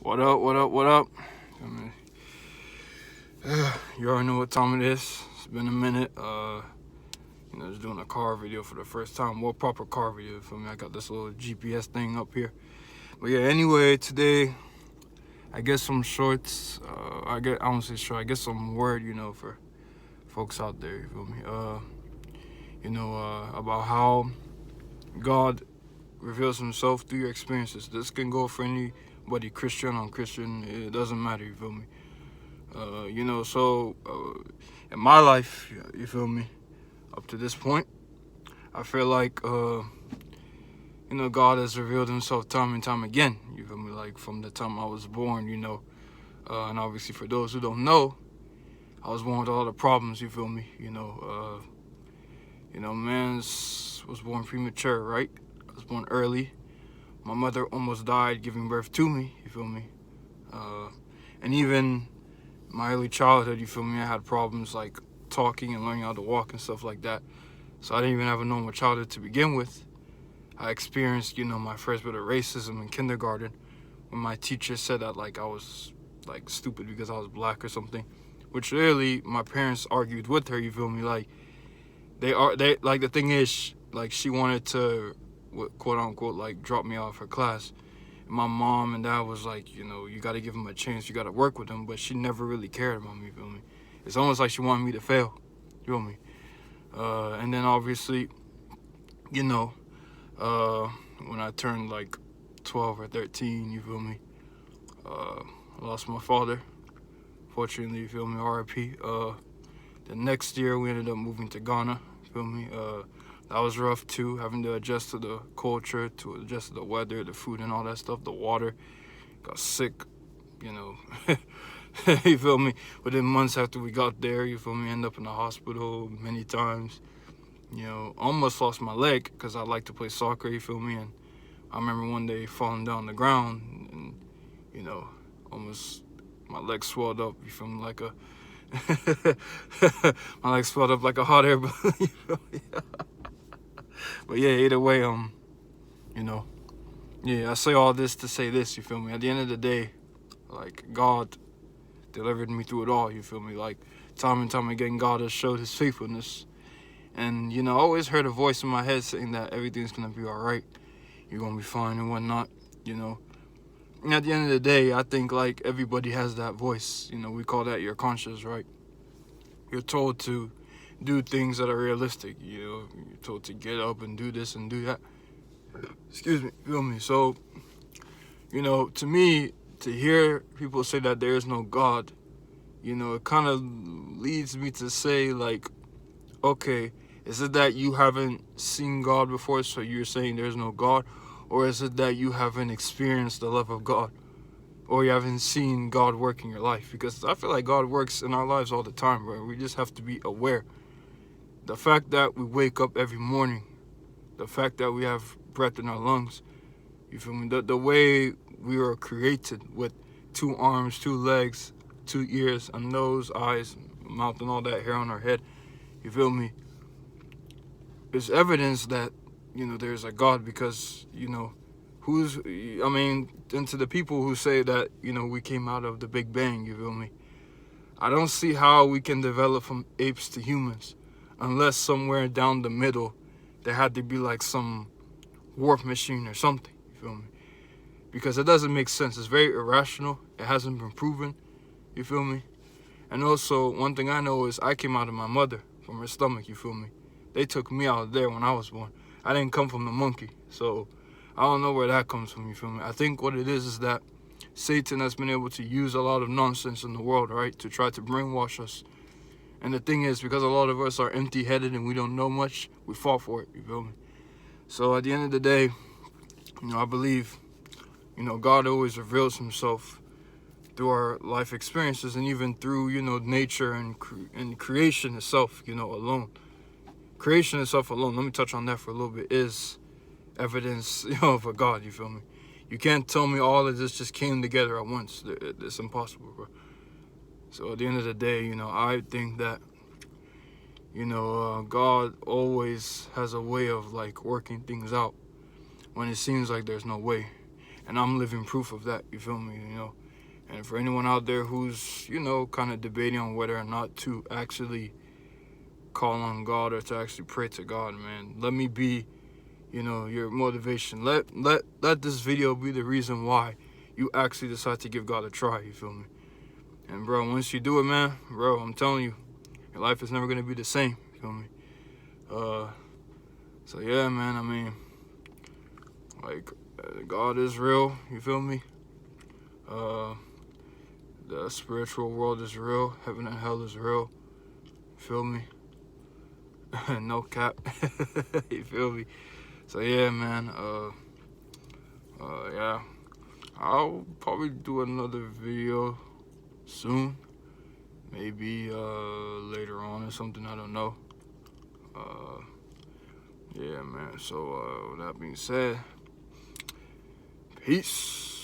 What up, what up, what up? I mean, you already know what time it is. It's been a minute. Just doing a car video for the first time. More proper car video for me. I got this little GPS thing up here. But yeah, anyway, today I get some shorts. I don't say short. I get some word, for folks out there. You feel me? About how God reveals Himself through your experiences. This can go for anybody, Christian, unchristian. It doesn't matter. You feel me? In my life, you feel me, up to this point, I feel like, God has revealed Himself time and time again, you feel me, like from the time I was born, and obviously for those who don't know, I was born with a lot of problems, you feel me, man was born premature, right? I was born early. My mother almost died giving birth to me, you feel me, and even my early childhood, you feel me, I had problems like talking and learning how to walk and stuff like that. So I didn't even have a normal childhood to begin with. I experienced, my first bit of racism in kindergarten when my teacher said that like I was like stupid because I was black or something. Which really my parents argued with her, you feel me? Like they like the thing is like she wanted to quote unquote like drop me off her class. My mom and dad was like, you got to give him a chance. You got to work with him. But she never really cared about me, you feel me? It's almost like she wanted me to fail, you feel me? And then obviously, you know, when I turned like 12 or 13, you feel me? I lost my father, fortunately, you feel me? RIP. The next year, we ended up moving to Ghana, you feel me? That was rough too, having to adjust to the culture, to adjust to the weather, the food, and all that stuff, the water. Got sick, you know. You feel me? Within months after we got there, you feel me? End up in the hospital many times. Almost lost my leg because I like to play soccer, you feel me? And I remember one day falling down the ground and, almost my leg swelled up, you feel me? Like a, my leg swelled up like a hot air balloon, you feel me? But yeah, either way, I say all this to say this, you feel me? At the end of the day, like, God delivered me through it all, you feel me? Like, time and time again, God has showed His faithfulness. And, I always heard a voice in my head saying that everything's going to be all right. You're going to be fine and whatnot, And at the end of the day, I think, like, everybody has that voice. We call that your conscience, right? You're told to do things that are realistic, You're told to get up and do this and do that. Excuse me, feel me? So, to me, to hear people say that there is no God, it kind of leads me to say, like, okay, is it that you haven't seen God before, so you're saying there's no God? Or is it that you haven't experienced the love of God? Or you haven't seen God work in your life? Because I feel like God works in our lives all the time, bro. We just have to be aware. The fact that we wake up every morning, the fact that we have breath in our lungs, you feel me? The way we were created with 2 arms, 2 legs, 2 ears, a nose, eyes, mouth, and all that hair on our head, you feel me? It's evidence that, there's a God because, and to the people who say that, we came out of the Big Bang, you feel me? I don't see how we can develop from apes to humans unless somewhere down the middle there had to be like some warp machine or something, you feel me? Because it doesn't make sense. It's very irrational. It hasn't been proven, you feel me? And also, one thing I know is I came out of my mother, from her stomach, you feel me? They took me out of there when I was born. I didn't come from the monkey, so I don't know where that comes from, you feel me? I think what it is that Satan has been able to use a lot of nonsense in the world, right, to try to brainwash us. And the thing is, because a lot of us are empty-headed and we don't know much, we fall for it, you feel me? So at the end of the day, I believe, God always reveals Himself through our life experiences and even through, nature and creation itself, alone. Creation itself alone, let me touch on that for a little bit, is evidence, of a God, you feel me? You can't tell me all of this just came together at once. It's impossible, bro. So at the end of the day, I think that, God always has a way of, like, working things out when it seems like there's no way. and I'm living proof of that. You feel me? And for anyone out there who's kind of debating on whether or not to actually call on God or to actually pray to God, man, let me be your motivation. Let this video be the reason why you actually decide to give God a try. You feel me? And bro, once you do it, man, bro, I'm telling you, your life is never gonna be the same. You feel me? So yeah, man. I mean, like, God is real. You feel me? The spiritual world is real. Heaven and hell is real. You feel me? No cap. You feel me? So yeah, man. Yeah. I'll probably do another video soon. Maybe later on or something. I don't know. Yeah, man. So with that being said, peace.